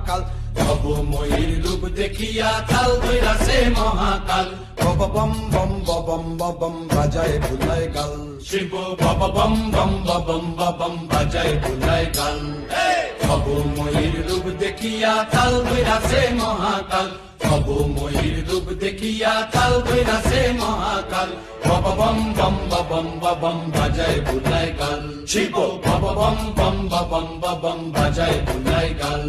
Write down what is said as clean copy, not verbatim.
মহাকাল। ভব ময়ূর রূপ দেখিয়া কাল ধৈরাছে মহাকাল। বব বম বম বম বম বাজায় বুলায় গাল। শিব বব বম বম বম বম বাজায় বুলায় গাল। ভব ময়ূর রূপ দেখিয়া কাল ধৈরাছে মহাকাল। ভব ময়ূর রূপ দেখিয়া কাল ধৈরাছে মহাকাল। বব বম বম বম বাজায় বুলায় গাল। শিব বব বম বম বম বাজায় বুলায় গাল।